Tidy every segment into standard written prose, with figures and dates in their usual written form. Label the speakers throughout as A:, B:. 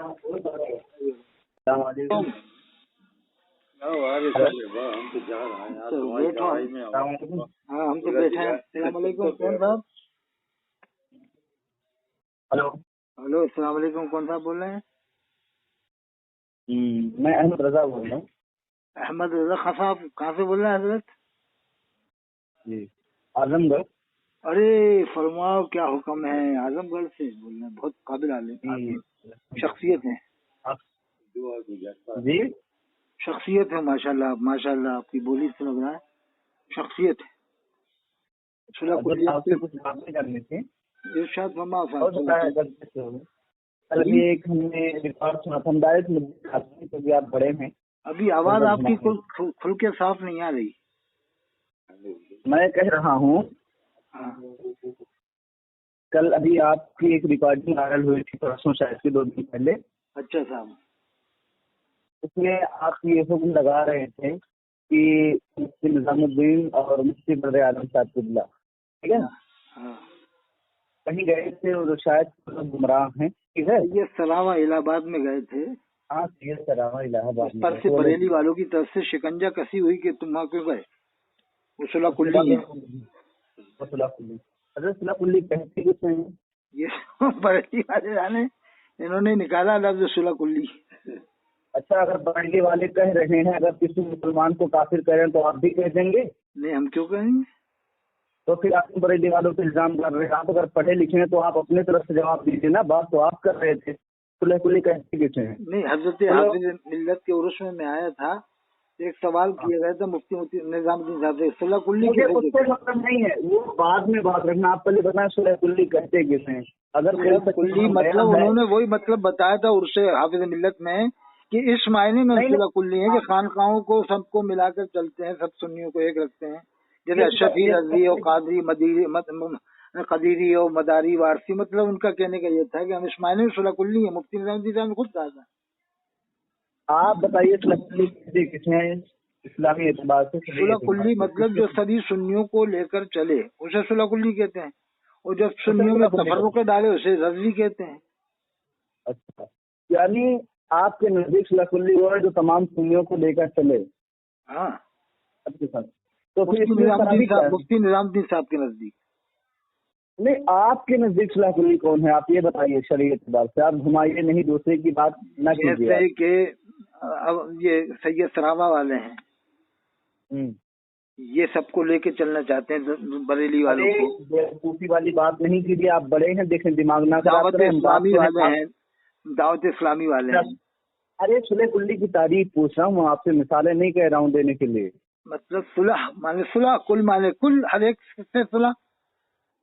A: सलामकुम।
B: हम तो जा रहे हैं यार, तुम्हारी दवाई में।
A: हाँ, हम तो बैठे हैं। सलामकुम। कौन साहब?
C: हेलो
A: हेलो, सलामकुम। कौन साहब बोल रहे हैं?
C: मैं अहमद रजा बोल रहा हूँ।
A: अहमद रजा खान साहब कहाँ से बोल रहे हैं हजरत?
C: जी, आजमगढ़।
A: अरे फरमाओ, क्या हुक्म है? आजमगढ़ से बोल रहे हैं। बहुत काबिल आलिम शख्सियत है
C: जी।
A: शख्सियत है, माशाल्लाह माशाल्लाह। आपकी बोली से लग रहा है शख्सियत है।
C: आपसे कुछ बातें करनी थी।
A: इरशाद फरमा
C: कल भी एक हमने रिकॉर्ड सुना था, हम डायरेक्ट मुद्दे खाते हैं क्योंकि आप बड़े हैं।
A: अभी आवाज आपकी खुल के साफ नहीं आ रही।
C: मैं कह रहा हूँ, कल अभी आपकी एक रिकॉर्डिंग वायरल हुई थी परसों, शायद के 2 दिन पहले।
A: अच्छा साहब।
C: उसमें आप ये हुक्म लगा रहे थे कि मुफ्ती निजामुद्दीन और मुफ्ती बदर आलम साहब किबला, ठीक है, कहीं गए थे और शायद गुमराह हैं, ठीक है।
A: ये सलावा इलाहाबाद में गए थे।
C: हाँ, ये सलावा इलाहाबाद में।
A: पर से बरेली वालों की तरफ से शिकंजा कसी हुई कि तुम वहाँ क्यों गए? वो सुलह कुल्ली है।
C: सुलह कुल्ली कहते किसे हैं?
A: ये बरेली वाले जाने, इन्होंने निकाला लफ्ज सुलह कुल्ली।
C: अच्छा, अगर बरेली वाले कह रहे हैं, अगर किसी मुसलमान को काफिर कह रहे हैं तो आप भी कह देंगे?
A: नहीं, हम क्यों कहेंगे?
C: तो फिर आप बरेली वालों पे इल्जाम कर रहे हैं। आप अगर पढ़े लिखे हैं तो आप अपने तरफ से जवाब दीजिए ना। बात तो आप कर रहे थे, सुलह कुल्ली कहते किसे हैं?
A: नहीं, हजरत हाफिज मिल्लत के उर्स में मैं आया था, एक सवाल किया गया था मुफ्ती निजामुद्दीन साहब से, सुलह कुल्ली के
C: उससे मतलब नहीं है, वो बाद में बात रखना। आप पहले बताएं सुलह कुल्ली कहते किसे हैं? अगर
A: कुल्ली मतलब उन्होंने वही मतलब बताया था उर्से हाफिज मिल्लत में कि इस मायने में सुलह कुल्ली है कि खानकाहों को सबको मिलाकर चलते हैं, सब सुन्नियों को एक रखते हैं। जैसे अशरफी, रज़वी और कादरी, कदीरी और मदारी, वारसी, मतलब उनका कहने का ये था कि हम इस मायने में सुलह कुल्ली है। मुफ्ती निजामुद्दीन साहब ने खुद कहा था।
C: आप बताइए सुलह कुल्ली किसे हैं इस्लामी एतबार से?
A: सुलह कुल्ली मतलब जो सभी सुन्नियों को लेकर चले उसे सुलह कुल्ली कहते हैं, और जब सुन्नियों में तफर्रुक़ डाले उसे रज़वी कहते हैं।
C: अच्छा, यानी आपके नजदीक सुलह कुल्ली वो है जो तमाम सुन्नियों को लेकर चले।
A: हाँ,
C: तो फिर
A: मुफ्ती निजामुद्दीन साहब के नजदीक
C: नहीं, आपके नजदीक सुलह कुल्ली कौन है? आप ये बताइए शरीयत के बात से। आप घुमाइए नहीं, दूसरे की बात न कीजिए।
A: जैसे कि अब ये सैयद सरावा वाले हैं, ये सबको लेके चलना चाहते हैं बरेली वालों को।
C: बेवकूफी वाली बात नहीं कीजिए, आप बड़े हैं, देखें दिमाग ना खराब
A: दावत इस्लामी वाले हैं, दावत इस्लामी वाले हैं।
C: अरे सुलह कुल्ली की तारीफ पूछ रहा हूँ आपसे, मिसालें नहीं कह रहा हूँ देने के लिए।
A: मतलब सुलह माने सुलह, कुल माने कुल, हर एक से सुलह।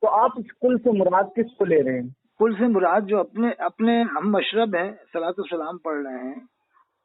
C: तो आप इस कुल से मुराद किसको ले रहे हैं?
A: कुल से मुराद जो अपने अपने हम मशरब हैं, सलातो सलाम पढ़ रहे हैं,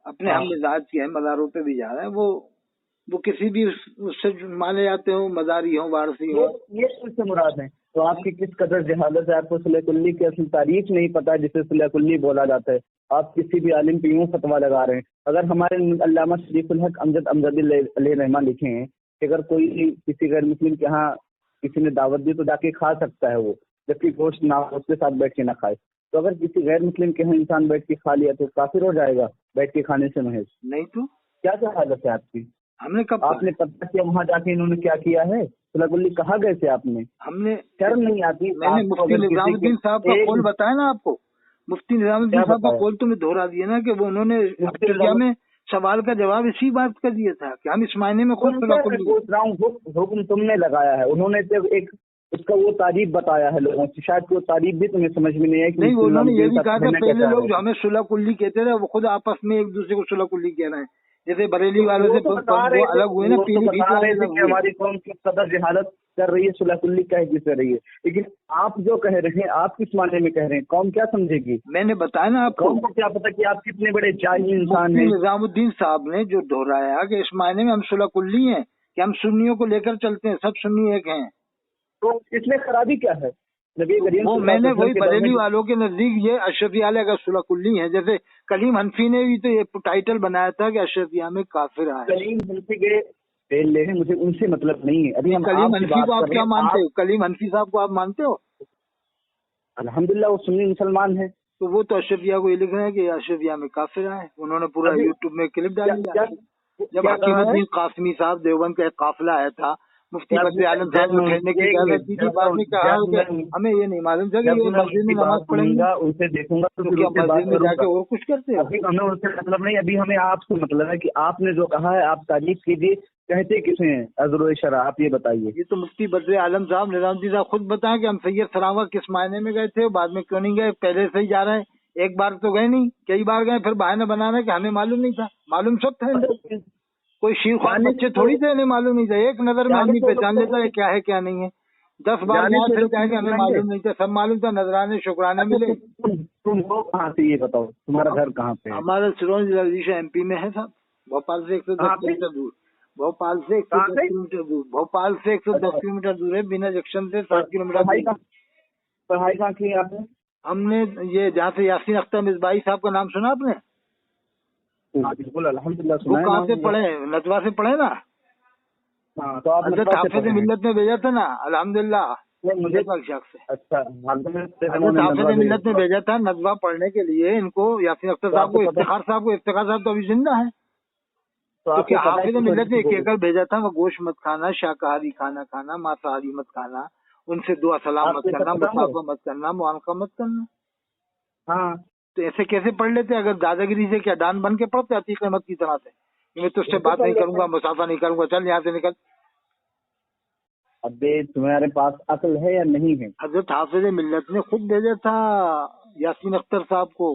A: अपने हम मिजाज के हैं, मज़ारों पे भी जा रहे हैं, वो किसी भी उससे माने जाते हो, मज़ारी हो, वारसी हो,
C: ये कुल से मुराद है। तो आपकी किस कदर जहालत है, आपको सुलह कुल्ली की असल तारीफ नहीं पता जिसे सुलह कुल्ली बोला जाता है। आप किसी भी आलिम पे यूं फतवा लगा रहे हैं। अगर हमारे अल्लामा शरीफुल हक अमजद अमजदी अलैहि रहमा लिखे हैं कि अगर कोई किसी गैर मुस्लिम के यहाँ किसी ने दावत दी तो जाके खा सकता है वो, जबकि गोश्त ना उसके साथ बैठ के ना खाए। तो अगर किसी गैर मुस्लिम के यहाँ इंसान बैठ के खा लिया तो काफिर हो जाएगा बैठ के खाने से महज?
A: नहीं तो
C: क्या हालत है आपकी?
A: हमने कब
C: आपने पता किया वहाँ जाके इन्होंने क्या किया है? सुलह कुल्ली कहाँ गए थे आपने?
A: हमने
C: शर्म नहीं आती?
A: मैंने मुफ्ती निजामुद्दीन साहब का कौल बताया ना आपको। मुफ्ती निजामुद्दीन साहब का कौल तुम्हें दोहरा दिया ना कि वो उन्होंने में सवाल का जवाब इसी बात का दिया था कि हम इस मायने में खुद सुलह कुल्ली
C: पूछ रहा हूँ। हुक्म तुमने लगाया है, उन्होंने तो एक उसका वो तारीफ बताया है लोगों से, शायद वो तारीफ भी तुम्हें समझ में नहीं है।
A: नहीं, उन्होंने ये भी कहा था पहले लोग जो हमें सुलह कुल्ली कहते थे वो खुद आपस में एक दूसरे को सुलह कुल्ली कह रहे हैं। जैसे बरेली वालों से अलग हुए ना, पीलीभीत
C: हमारी कौम की कदर जहालत कर रही है, सुलह कुल्ली कह किस रही है। लेकिन आप जो कह रहे हैं आप किस माने में कह रहे हैं? कौम क्या समझेगी?
A: मैंने बताया ना आपको।
C: कौम को क्या पता कि आप कितने बड़े जाहिल इंसान हैं।
A: निजामुद्दीन साहब ने जो दोहराया कि इस मायने में हम सुलह कुल्ली हैं कि हम सुन्नियों को लेकर चलते हैं, सब सुन्नी एक हैं,
C: तो इसमें खराबी क्या है?
A: वो मैंने वही बरेली वालों के नजदीक ये अशरफिया अगर सुलह कुल्ली है। जैसे कलीम हनफी ने भी तो ये टाइटल बनाया था कि अशरफिया में काफिर आए।
C: कलीम हनफी के फेल ले हैं, मुझे उनसे मतलब नहीं है। अभी हम
A: कलीम हनफी को आप क्या मानते हो? कलीम हनफी साहब को आप मानते हो?
C: अल्हम्दुलिल्लाह वो सुन्नी मुसलमान है।
A: तो वो तो अशरफिया को ये लिख रहे हैं कि अशरफिया में काफिर है। उन्होंने पूरा यूट्यूब में क्लिप डाल दिया। जब हकीमुद्दीन कासमी साहब देवबंद का एक काफिला आया था, मुफ्ती बद्र आलम साहब ने ठहरने की इजाजत दी थी, बाद में कहा हमें ये नहीं मालूम था कि ये मस्जिद में नमाज पढ़ेंगे,
C: उनसे देखूंगा तो
A: क्या मस्जिद में जाके और कुछ करते हैं।
C: अभी हमें उससे मतलब नहीं, अभी हमें आपसे मतलब है कि आपने जो कहा है आप तारीफ कीजिए, कहते किसे हैं अज़रुल शरा, आप ये बताइए।
A: ये तो मुफ्ती बद्र आलम साहब निजामुद्दीन साहब खुद बताएं कि हम सैयद सरावा किस मायने में गए थे, बाद में क्यों नहीं गए, पहले से ही जा रहे हैं। एक बार तो गए नहीं, कई बार गए, फिर बहाना बना रहे कि हमें मालूम नहीं था। मालूम सब था, कोई शीर ख्वान बच्चे थोड़ी थे, इन्हें मालूम नहीं था। एक नजर में आदमी पहचान लेता है क्या है क्या नहीं है। 10 बार गए फिर कहेंगे हमें मालूम नहीं था, सब मालूम था, नजराने शुक्राने मिले।
C: तुम हो कहाँ से ये बताओ, तुम्हारा घर कहाँ पे है?
A: हमारा सिरोंज जिला MP में है साहब, भोपाल से 110 किलोमीटर दूर। भोपाल से 110 किलोमीटर दूर, भोपाल से 110 किलोमीटर दूर है, बिना जंक्शन से 7 किलोमीटर दूर।
C: पढ़ाई कहाँ की आपने? हमने
A: ये जहाँ से यासीन अख्तर मिसबाही साहब का नाम सुना आपने?
C: बिल्कुल अल्हम्दुलिल्लाह
A: वो कहाँ से पढ़े? नदवा से पढ़े ना?
C: हाँ, तो आप
A: हाफिज मिल्लत में भेजा था ना, अल्हम्दुलिल्लाह मुझे शक से।
C: अच्छा,
A: हाफिज मिल्लत में भेजा था नदवा पढ़ने के लिए इनको, यासीन अख्तर साहब को, इफ्तिखार साहब को। इफ्तिखार साहब तो अभी जिंदा है। तो क्या हाफिज मिल्लत ने कहकर भेजा था वो गोश्त मत खाना, शाकाहारी खाना खाना, मांसाहारी मत खाना, उनसे दुआ सलाम मत करना, मुसाफा मत करना, मुआनका मत करना।
C: हाँ,
A: तो ऐसे कैसे पढ़ लेते? अगर दादागिरी से क्या डान बन के पढ़ते अतीक अहमद की तरह से, मैं तुझसे बात नहीं करूंगा, मुसाफा नहीं करूंगा, चल यहाँ से निकल।
C: अबे तुम्हारे पास अक्ल है या नहीं है?
A: हजरत हाफिज मिल्लत ने खुद भेजा था यासीन अख्तर साहब को।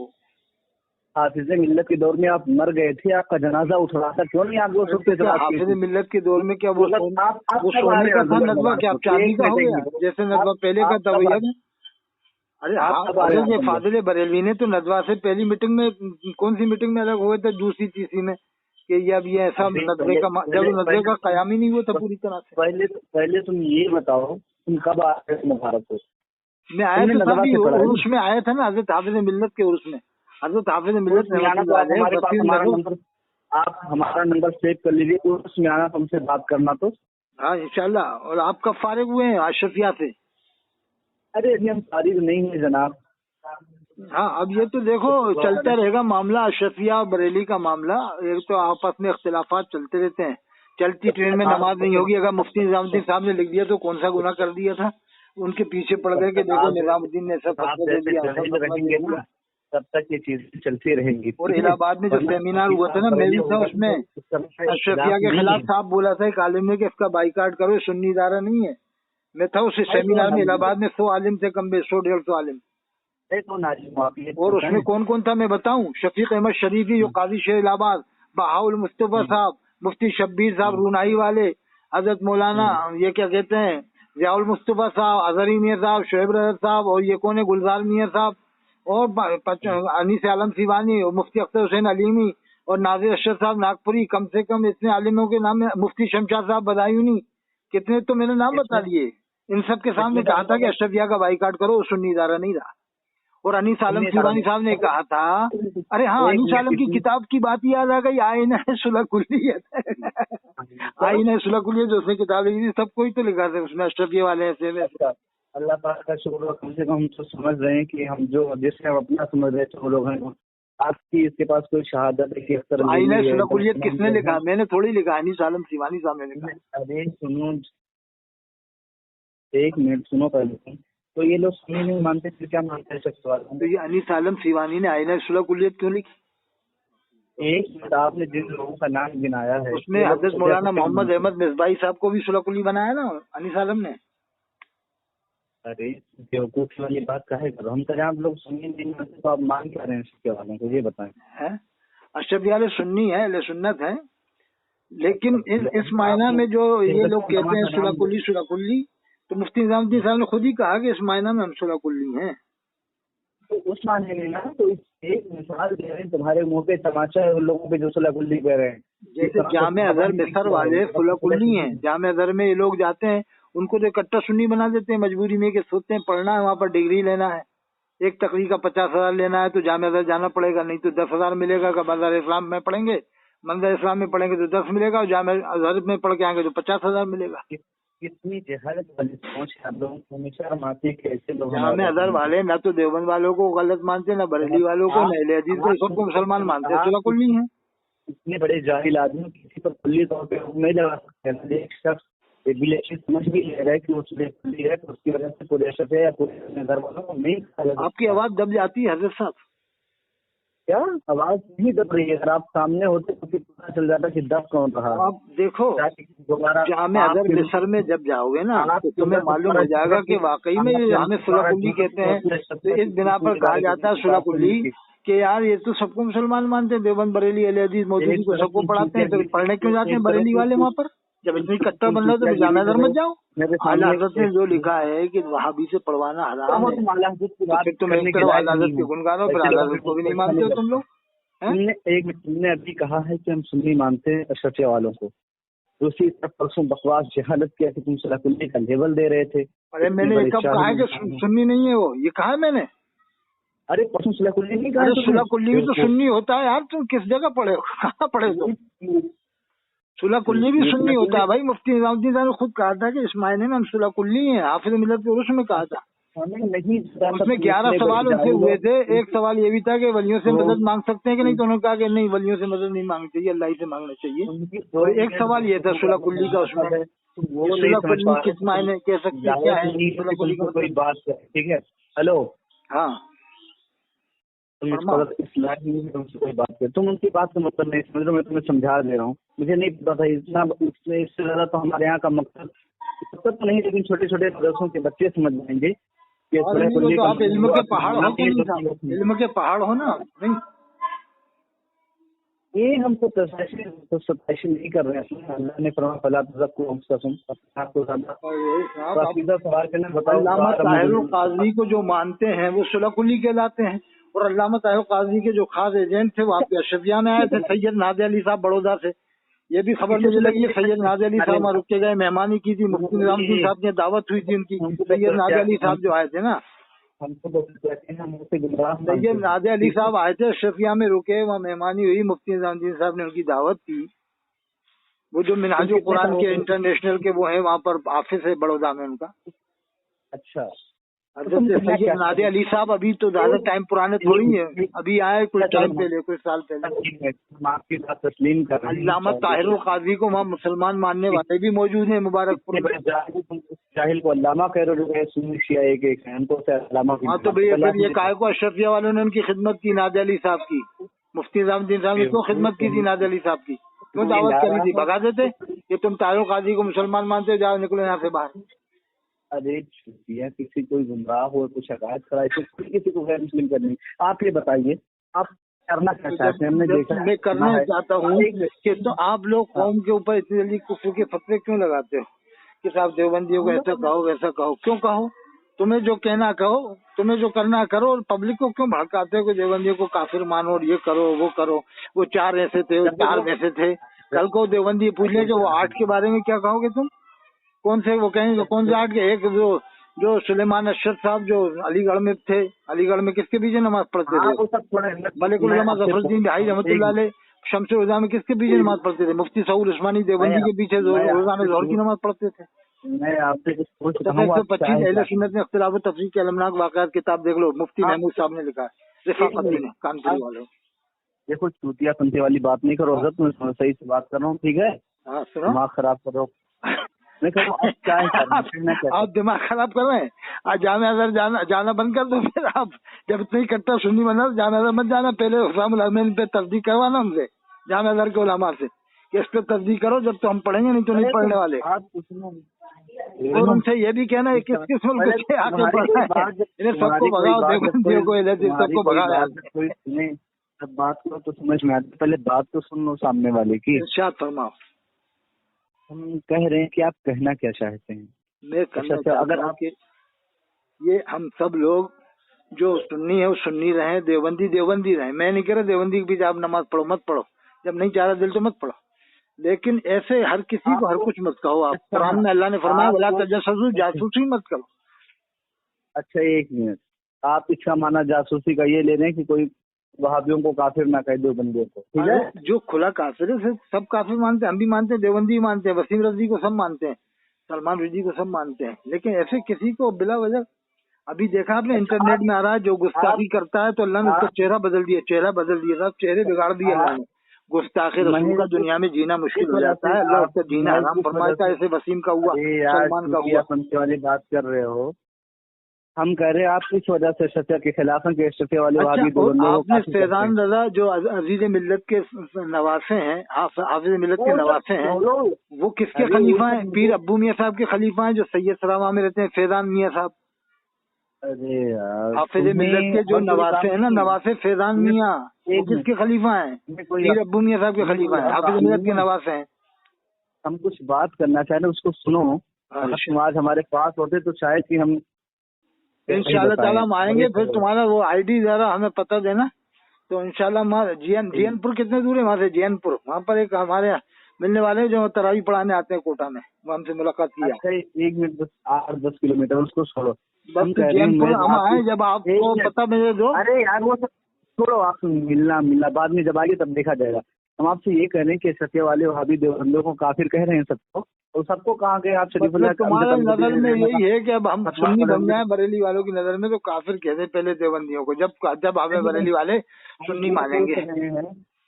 C: हाफिज मिल्लत के दौर में आप मर गए थे, आपका जनाजा उठ रहा था, क्यों नहीं आप वो सोचते?
A: हाफिज मिल्लत के दौर में क्या वो सोने का था नदवा, क्या चांदी का हो गया? जैसे नदवा पहले का था वही है। अरे हाँ, फाजिल बरेलवी ने तो नदवा से पहली मीटिंग में, कौन सी मीटिंग में अलग हुए थे, दूसरी तीसरी में, कि ये अब ये ऐसा नदवे का, जब नदवे का कयाम ही नहीं हुआ था पूरी तरह से।
C: पहले तुम ये बताओ, तुम कब आए मुबारक को?
A: मैं आया था तभी उर्स में आया था ना, हजरत हाफिज मिल्लत के उर्स में। हजरत हाफिज मिल्लत ने
C: आप हमारा नंबर सेव कर लीजिए, उर्स में आना, तुमसे बात करना तो।
A: हाँ इंशाल्लाह। और आप कब फारिग हुए हैं अशरफिया से?
C: अरे अभी हम फारिग नहीं है जनाब।
A: हाँ, अब ये तो देखो चलता रहेगा मामला, अशरफिया और बरेली का मामला। एक तो आपस में इख्तिलाफात चलते रहते हैं। चलती ट्रेन में नमाज नहीं होगी। अगर मुफ्ती निजामुद्दीन साहब ने लिख दिया तो कौन सा गुनाह कर दिया था? उनके पीछे पड़ गए कि देखो निजामुद्दीन ने सब फतवा दे दिया,
C: तब तक ये चीजें चलती रहेंगी।
A: और इलाहाबाद में जो सेमिनार हुआ था ना, मैं भी था उसमें, अशरफिया के खिलाफ साहब बोला था एक आलिम ने कि इसका बाइकाट करो, सुन्नी इदारा नहीं है। मैं था उस सेमिनार में, इलाहाबाद में 100 आलिम थे, कम 100-150 आलिम। और उसमें कौन कौन था मैं बताऊं? शफीक अहमद शरीफी जो काजी शेर इलाहाबाद, बहाउल मुस्तफा साहब, मुफ्ती शब्बीर साहब रूनाई वाले, हजरत मौलाना ये क्या कहते हैं जियाउल मुस्तफा साहब, अजहरी मियां साहब, शोएब रजब साहब, और ये कौन है गुलजार मियां साहब, और अनीस आलम सिवानी, और मुफ्ती अख्तर हुसैन अलीमी, और नाजिर अशरफ साहब नागपुरी। कम से कम इतने आलिमों के नाम, मुफ्ती शमशाद साहब बदायूनी, कितने तो मैंने नाम बता दिए। इन सब के सामने कहा था कि अशरफिया का बाइकाट करो, सुन्नी इदारा नहीं रहा। और अनीस आलम सिवानी साहब ने कहा था, अरे हाँ, अनीस आलम की किताब की बात याद आ गई, आईना सुलह कुल्लियत। आईना सुलह कुल्लियत जो उसने किताब लिखी थी, सब कोई तो लिखा था उसमें, अशरफिया वाले ऐसे वैसे।
C: अल्लाह पाक का शुक्र, कम से कम हम तो समझ रहे हैं कि हम जो जिससे हम अपना समझ रहे थे वो लोग हैं। आपकी इसके पास कोई शहादत है कि
A: आईना सुलह कुल्लियत किसने लिखा? मैंने थोड़ी लिखा, अनीस आलम सिवानी साहब ने लिखा।
C: अरे सुनो, एक मिनट सुनो पहले। तो ये लोग सुन्नी नहीं मानते, फिर क्या मानते हैं?
A: तो ये अनीस आलम सिवानी ने आईना सुलह कुल्लियत क्यों लिखी?
C: एक मिनट, आपने जिन लोगों का नाम गिनाया है
A: उसमें हजरत मौलाना मोहम्मद अहमद मिसबाही साहब को भी सुलह कुल्ली बनाया ना अनीस आलम ने।
C: अरे बेवकूफ़ी वाली बात काहे करो? हम तो जहाँ लोग सुन्नी नहीं मानते, तो आप मान क्या रहे हैं इसके वालों को, ये बताएं।
A: अशरफिया वाले सुन्नी है, अहले सुन्नत है, लेकिन इस मायना में जो ये लोग कहते हैं सुलह कुल्ली, तो मुफ्ती निजामुद्दीन साहब ने खुद ही कहा कि इस मायना में हम सुलह कुल्ली हैं।
C: तो उस मायने में ना, तो एक मिसाल दे रहे हैं, तुम्हारे मुंह पे तमाचा है उन लोगों पे जो सुलह कुल्ली कह रहे हैं।
A: जैसे जामे अजहर मिस्र वाले सुलह कुल्ली हैं। जामे अजहर में ये लोग जाते हैं, उनको तो इकट्ठा सुन्नी बना देते हैं मजबूरी में, कि सोचते हैं पढ़ना है, वहाँ पर डिग्री लेना है, एक तकरीर का 50,000 लेना है तो जामे अजहर जाना पड़ेगा, नहीं तो 10,000 मिलेगा। का मंजर इस्लाम में पढ़ेंगे, मंजर इस्लाम में पढ़ेंगे तो 10 मिलेगा, और जामे अजहर में पढ़ के आएंगे तो 50,000 मिलेगा।
C: कितनी जहालत वाली सोच है आप लोगों को, हमेशा हम आते हैं कैसे लोग
A: जामे अदर वाले ना तो देवबंद वालों को गलत मानते, ना बरेली वालों को, ना अहले हदीस को, सबको मुसलमान मानते हैं। सुलह कुल्ली है।
C: इतने बड़े जाहिल आदमी किसी पर खुली तौर पे नहीं लगा सकते। एक शख्स एक समझ भी ले रहा है कि वो सुलह कुल्ली है, तो उसकी वजह से पूरे शफे या पूरे घर वालों को नहीं।
A: आपकी आवाज दब जाती है हजरत साहब।
C: क्या आवाज नहीं दब रही है? अगर आप सामने होते तो फिर पता चल जाता कि दब कौन रहा।
A: आप देखो जामे अदर मिस्र में जब जाओगे ना तो तुम्हें मालूम हो जाएगा कि वाकई में हमें सुलह कुल्ली कहते हैं। तो इस बिना पर कहा जाता है सुलह कुल्ली कि यार ये तो सबको मुसलमान मानते हैं, देवबंद बरेली अहले हदीस मौजूदी को सबको पढ़ाते हैं, तो पढ़ने क्यों जाते हैं बरेली वाले वहाँ पर? जब इतनी कट्टर बन रहा तो जामे अदर मत जाओ। आला हजरत ने जो लिखा है कि वहाबी से पढ़वाना हराम है, तो फिर तुम एक तरफ आला हजरत के गुण गानो, फिर आला हजरत को भी नहीं मानते हो तुम लोग।
C: तुमने अभी कहा है कि हम सुन्नी मानते हैं अशरफिया वालों को, दूसरी तरफ परसों बकवास जहालत किया कि तुम सुलह कुल्ली का लेवल दे रहे थे।
A: अरे मैंने कब कहा है कि सुन्नी नहीं है वो? ये कहा है मैंने?
C: अरे परसों सुलह कुल्ली नहीं कहा?
A: सुलह कुल्ली भी तो सुन्नी होता है यार। तुम किस जगह पढ़े हो, कहाँ पढ़े हो? सुलह कुल्ली भी सुन्नी होता है भाई। मुफ्ती निजामुद्दीन साहब ने खुद कहा था कि इस मायने में हम सुलह कुल्ली हैं। हाफिज मिल्लत के उर्स में कहा था। उसमें 11 सवाल उनसे हुए थे। एक सवाल ये भी था कि वलियों से मदद मांग सकते हैं कि नहीं, तो उन्होंने कहा कि नहीं, वलियों से मदद नहीं मांगनी चाहिए, अल्लाह ही से मांगना चाहिए। और एक सवाल ये था सुलह कुल्ली का, उसमें सुलह कुल्ली किस मायने कह सकते हैं, क्या है सुलह कुल्ली का?
C: कोई बात ठीक है। हेलो, हाँ, तुमसे कोई बात कर, तुम उनकी बात का मतलब नहीं समझ रहे। मैं तुम्हें समझा दे रहा हूँ, मुझे नहीं पता था इतना, इससे ज्यादा तो हमारे यहाँ का मकसद तो नहीं, लेकिन छोटे छोटे मदरसों के बच्चे समझ जाएंगे।
A: तो आप इल्म के पहाड़ हो कि नहीं? इल्म के पहाड़ हो ना? नहीं,
C: ये हमको सताइश नहीं कर रहे हैं। अल्लाह ने फरमाया फला तज़क्कू अंफुसकुम, आपको सवाल करना बताओ।
A: अल्लामा ताहिरुल काज़ी को जो मानते हैं वो सुलह कुल्ली कहलाते हैं। और अल्लामा ताहिरुल काज़ी के जो खास एजेंट थे वो आपके अशरफिया में आए थे, सैयद नाज़े अली साहब बड़ौदा से। ये भी खबर मुझे लगी है, सैयद नाज़े अली साहब रुक के गए, मेहमानी की थी, मुफ्ती निजामुद्दीन साहब ने दावत हुई थी उनकी। सैयद नाज़े अली साहब जो आए थे ना, सैयद नाज़े अली साहब आए थे, अशरफिया में रुके, वहाँ मेहमानी हुई, मुफ्ती निजामुद्दीन साहब ने उनकी दावत की। वो जो मिनहाजुल कुरान के इंटरनेशनल के वो है, वहाँ पर ऑफिस है बड़ौदा में उनका।
C: अच्छा,
A: सैयद नाज़े अली साहब अभी तो ज्यादा टाइम पुराने थोड़ी है, अभी आए कुछ टाइम पहले, कुछ साल पहले।
C: आपकी बात तस्लीम कर रहे हैं।
A: अल्लामा ताहिरुल काज़ी को वहाँ मुसलमान मानने वाले भी मौजूद हैं मुबारकपुर में।
C: जाहिल को अल्लामा कह रहे हैं, सुन्नी शिया एक है, उनको से अल्लामा।
A: हाँ तो भैया फिर ये काहे को अशरफिया वालों ने उनकी खिदमत की, नाज़े अली साहब की, मुफ्ती निजामुद्दीन साहब ने क्यों खिदमत की थी नाज़े अली साहब की? क्यों दावत करी थी? भगा देते कि तुम ताहिरुल काज़ी को मुसलमान मानते हो, जाओ निकलो यहाँ से बाहर।
C: अरे छुट्टियाँ, किसी कोई गुमराह हो, कुछ शिकायत कराए तो किसी को गैर मुस्लिम करनी। आप ये बताइए आप करना क्या चाहते हैं? हमने देखा,
A: मैं करना चाहता हूँ कि तो आप लोग कौम के ऊपर इतनी जल्दी कुफ्र के फतवे क्यों लगाते हो कि साहब देवबंदियों को ऐसा कहो वैसा कहो? क्यों कहो? तुम्हें जो कहना कहो, तुम्हें जो करना करो, और पब्लिक को क्यों भड़काते हो कि देवबंदियों को काफिर मानो और ये करो वो करो? वो 4 ऐसे थे, वो 4 वैसे थे। कल को देवबंदी पूछ ले कि वो 8 के बारे में क्या कहोगे तुम? कौन से वो कहेंगे? कौन से 8 के? एक जो सुलेमान अशरफ साहब जो अलीगढ़ में थे, अलीगढ़ में किसके पीछे नमाज पढ़ते थे? मलिकुल उलमा ज़फरुद्दीन बिहारी रहमतुल्लाह अलैह शम्सुल हुदा में किसके पीछे नमाज पढ़ते थे? मुफ्ती सऊद उस्मानी देवबंदी के पीछे रोजाना ज़ोहर की नमाज पढ़ते थे।
C: मैं आपसे कुछ पूछ रहा हूँ।
A: 125 अहले सुन्नत में इख्तिलाफ व तफरीक के अलमनाक वाक़यात किताब देख लो, मुफ्ती महमूद साहब ने लिखा है, रिफाकती ने, कानपुर वालों।
C: देखो चूतिया सुनते वाली बात नहीं करो हज़रत, मैं सही से बात कर रहा हूँ, ठीक है? दिमाग खराब करो। आप दिमाग खराब कर रहे हैं। आज जामे अदर जाना बंद कर दो। फिर आप जब इतनी इकट्ठा सुन्नी बना जामे अदर मत जाना। पहले हुसामुल अमीन पे तस्दीक करवाना हमसे, जामे अदर के उलमा से, इस पे तस्दीक करो, जब तो हम पढ़ेंगे, नहीं तो नहीं पढ़ने वाले। और उनसे ये भी कहना है किस किस मुल्क से आके पढ़ना है, इन्हें सबको भगाओ, देवबंदियों को सबको भगाओ। जब बात करो तो समझ में आती, पहले बात तो सुन लो सामने वाले की।
A: इरशाद फरमाओ।
C: हम कह रहे हैं कि आप कहना क्या चाहते हैं?
A: मैं कहना अगर आपके ये हम सब लोग जो सुन्नी है वो सुन्नी रहे, देवबंदी देवबंदी रहे। मैं नहीं कह रहा देवबंदी के बीच आप नमाज पढ़ो, मत पढ़ो, जब नहीं चाह रहा दिल तो मत पढ़ो, लेकिन ऐसे हर किसी को हर कुछ मत कहो। आप कुरान में अल्लाह ने फरमाया वला तजस्सुसू, जासूसी मत करो।
C: अच्छा एक मिनट, आप इसका माना जासूसी का ये ले रहे हैं कि कोई वहाबियों को काफिर ना कह दो बंदियों को, ठीक है? जो
A: खुला काफिर है सब काफिर मानते हैं, हम भी मानते हैं, देवबंदी मानते हैं, वसीम रज़वी को सब मानते हैं, सलमान रुश्दी को सब मानते हैं, लेकिन ऐसे किसी को बिला वजह, अभी देखा आपने इंटरनेट में आ रहा है जो गुस्ताखी करता है तो अल्लाह ने उसका चेहरा बदल दिया था, चेहरे बिगाड़ दिए अल्लाह ने। गुस्ताखे रसूल का दुनिया में जीना मुश्किल हो जाता है, अल्लाह उसका जीना हराम फरमाता है। ऐसे वसीम का हुआ, सलमान का हुआ।
C: वाली बात कर रहे हो, हम कह रहे हैं आप किस वजह से शफिया के खिलाफ हैं कि शफिया वाले
A: आपने फैजान रजा जो अजीज मिल्लत के नवासे हैं, हाफिज मिल्लत के नवासे हैं, वो किसके खलीफा हैं? पीर अब्बू मियाँ साहब के खलीफा हैं जो सैयद सरावा में रहते हैं, फैजान मियाँ साहब।
C: अरे यार,
A: हाफिज मिल्लत के जो नवासे हैं ना, नवासे फैजान मियाँ, वो किसके खलीफा हैं? पीर अब्बू मियाँ साहब के खलीफा हैं, हाफिज मिल्लत के नवासे हैं।
C: हम कुछ बात करना चाह रहे हैं, उसको सुनो। आज हमारे पास होते तो शायद कि हम
A: इंशाल्लाह ताला हम आएंगे। फिर तुम्हारा वो आईडी जरा हमें पता देना, तो इंशाल्लाह। जीएनपुर कितने दूर है वहाँ से? जीएनपुर, वहाँ पर एक हमारे मिलने वाले जो तरावी पढ़ाने आते हैं कोटा में, वो हमसे मुलाकात किया।
C: अच्छा, 1 मिनट, बस 8-10 किलोमीटर, उसको छोड़ो।
A: बस जीएनपुर हम आए, जब आपको पता मिले दो।
C: अरे यार वो सब छोड़ो, आप मिलना बाद में जब आगे तब देखा जाएगा। हम आपसे ये कह रहे हैं कि सत्य वाले वहाबी देवबंदियों को काफिर कह रहे हैं सबको, और सबको कहा गया आप शरीफुल्लाह।
A: तुम्हारा नजर में यही है कि अब हम सुन्नी बन जाए बरेली वालों की नजर में, तो काफिर कहते पहले देवबंदियों को, जब हमें बरेली वाले सुन्नी मानेंगे।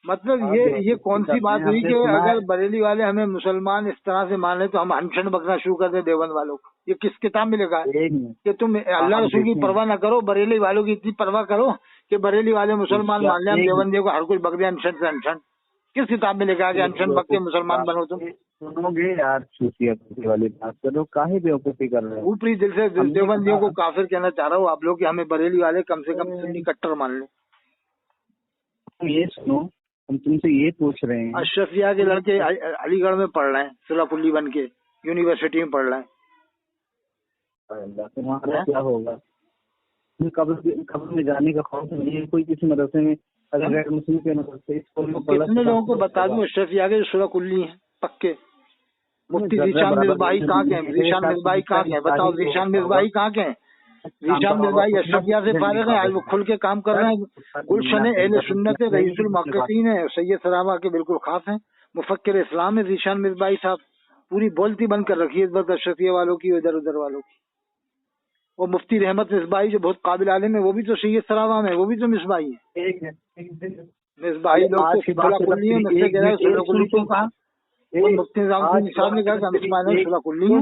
A: मतलब ये कौन सी बात हुई कि अगर बरेली वाले हमें मुसलमान इस तरह से माने तो हम अनशन बकना शुरू कर दे देवबंद वालों को? ये किस किताब में लिखा है कि तुम अल्लाह रसूल की परवाह न करो, बरेली वालों की इतनी परवाह करो कि बरेली वाले मुसलमान मान ले, हम देवबंदियों को हर कुछ बक दे अनशन से अनशन? किस किताब में लिखा है कि अनशन बक के मुसलमान बनो तुम?
C: सुनोगे यार, सूफिया वाली बात करो, काहे बेवकूफी कर रहे हो?
A: ऊपरी दिल से देवबंदियों को काफिर कहना चाह रहा हूँ आप लोग कि हमें बरेली वाले कम से कम सुन्नी कट्टर मान ले।
C: ये सुनो, हम तुमसे ये पूछ रहे हैं,
A: अशरफिया के लड़के अलीगढ़ में पढ़ रहे हैं, सुलाकुल्ली बन के यूनिवर्सिटी में पढ़ रहे हैं।
C: तुम्हारा क्या होगा? कब्र में जाने का खौफ नहीं है कोई किसी मदरसे में? अगर गैर मुस्लिम के मदरसे स्कूल में
A: कितने लोगों को बता दूं अशरफिया के सुलाकुल्ली हैं पक्के? मुफ्ती जीशान मिसबाही कहाँ के हैं? जीशान मिसबाही कहाँ के हैं? बताओ, जीशान मिसबाही कहाँ के हैं? जीशान मिसबाही अशरफिया से फारिग हैं, आज वो खुल के काम कर रहे हैं। गुलशन अहले सुन्नत रईसुल मुहक्किकीन है, सैयद सरावा के बिल्कुल खास हैं, मुफक्किर इस्लाम है जीशान मिसबाही साहब। पूरी बोलती बंद कर रखी है इस बार अशरफिया वालों की, इधर उधर वालों की। वो मुफ्ती रहमत मिसबाही जो बहुत काबिल आलिम है, वो भी तो सैयद सरावा में, वो भी तो मिसबाही है। मिसबाही लोग तो सुलाकुल्ली है, मुझसे कह रहे हैं सुलाकुल्ली क्यों कहा? मुफ्ती साहब ने कहा कि हम इस्माइल सुलाकुल्ली हैं।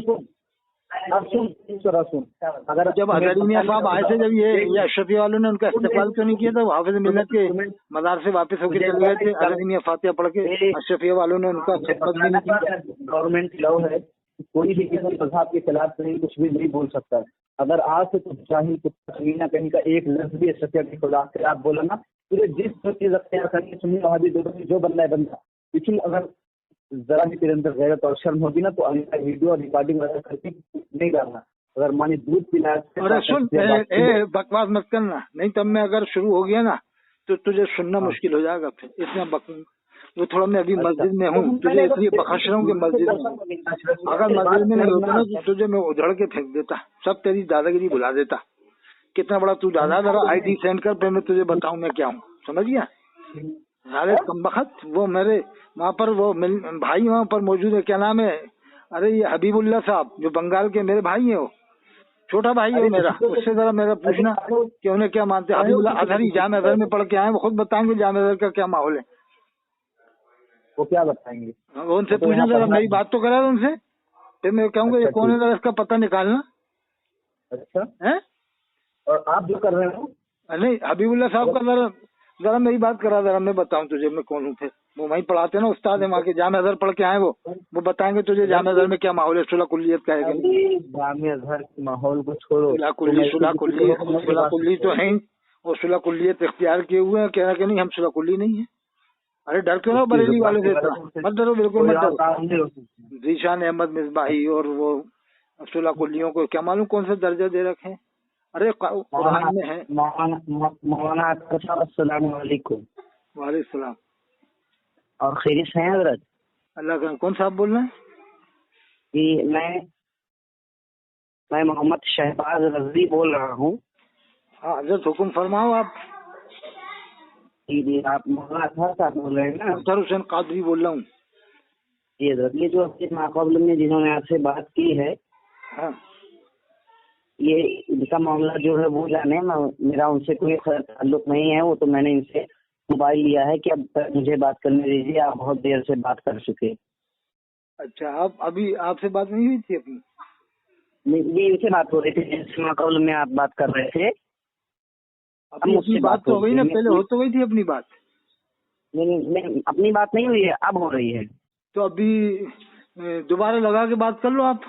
A: अगर जब हज़रत मियां साहब आए थे, जब ये अशरफिया वालों ने उनका इस्तेमाल क्यों नहीं किया था? वो हाफिज मिल्लत के मजार से वापस होकर चले गए थे, हज़रत मियां फातिहा पढ़ के। अशरफिया वालों ने उनका खिदमत भी नहीं की।
C: गवर्नमेंट लॉ है, कोई भी किसी मज़हब के खिलाफ कहीं कुछ भी नहीं बोल सकता है। अगर आज से कुछ चाहिए कहीं ना कहीं का एक लफ्ज़ भी अशरफिया के खिलाफ बोला ना, तुझे जिस चीज अख्तियार करनी सुन्नी वहाबी जो बनना है बनना, लेकिन अगर जरा भी तेरे अंदर गैरत और शर्म होगी ना तो वीडियो और रिकॉर्डिंग वगैरह करके नहीं करना। अगर मानी दूध पिलाया,
A: अरे सुन, बकवास मत करना, नहीं तब मैं अगर शुरू हो गया ना तो तुझे सुनना मुश्किल हो जाएगा। फिर इसमें वो थोड़ा मैं अभी मस्जिद में हूँ, तुझे इसलिए बख्श रहा हूँ कि मस्जिद में हूँ। अगर मस्जिद में नहीं होता ना तो तुझे मैं उधड़ के फेंक देता, सब तेरी दादागिरी भुला देता। कितना बड़ा तू दादा, जरा आईडी सेंड कर, फिर मैं तुझे बताऊँ मैं क्या हूँ, समझ गया? अरे कमबख्त, वो मेरे वहाँ पर वो भाई वहाँ पर मौजूद है, क्या नाम है? अरे ये हबीबुल्लाह साहब जो बंगाल के मेरे भाई हैं, वो छोटा भाई है मेरा, उससे जरा मेरा पूछना कि उन्हें क्या मानते हैं। हबीबुल्लाह अजहरी जामे अजहर में पढ़ के आए, वो खुद बताएंगे जामे अजहर का क्या माहौल है।
C: वो क्या बताएंगे?
A: वो उनसे पूछना जरा, मेरी बात तो करा उनसे, फिर मैं कहूँगा ये कौन है, जरा इसका पता निकालना।
C: अच्छा
A: है?
C: और आप जो कर रहे हो?
A: नहीं, हबीबुल्लाह साहब का जरा मेरी बात करा, जरा मैं बताऊं तुझे मैं कौन हूँ। फिर वो वहीं पढ़ाते ना, उस्ताद है वहाँ के, जामे अजहर पढ़ के आए, वो बताएंगे तुझे जामे अजहर में क्या माहौल है, सुलाकुल्लियत का है।
C: जामे अजहर के माहौल को छोड़ो,
A: सुलाकुल्ली तो है, और सुलाकुल्लियत इख्तियार किए हुए हैं, कह रहा कि नहीं हम सुलाकुल्ली नहीं है। अरे डर क्यों ना बरेली वाले से? मत डरो, बिल्कुल मत डरो। जीशान अहमद मिसबाही और वो सुलाकुल्लियों को क्या मालूम कौन सा दर्जा दे रखे। अरे कुरान में है।
C: मौलाना अस्सलाम वालेकुम।
A: वालेकुम सलाम।
C: और खैरियत है हज़रत?
A: अल्लाह का। कौन साहब बोल रहे हैं?
C: कि मैं मोहम्मद शहबाज रज़वी बोल रहा हूँ।
A: हाँ हज़रत, हुक्म फरमाओ आप।
C: जी आप मौलाना अतहर साहब बोल रहे हैं ना?
A: अतहर हुसैन कादरी बोल रहा हूँ।
D: जी हजरत, ये जो आपके माक़ाबले में जिन्होंने आपसे बात की है,
A: हाँ
D: ये इनका मामला जो है वो जाने, मेरा उनसे कोई ताल्लुक नहीं है। वो तो मैंने इनसे मोबाइल लिया है कि अब मुझे बात करने दीजिए, आप बहुत देर से बात कर चुके।
A: अच्छा, आप अभी आपसे बात नहीं हुई थी अपनी?
D: जी इनसे बात हो रही थी, जिनसे माक़ाबले में आप बात कर रहे थे।
A: अपनी बात तो हो गई ना, पहले हो तो गई थी अपनी बात।
D: नहीं, अपनी बात नहीं हुई है, अब हो रही है।
A: तो अभी दोबारा लगा के बात कर लो आप।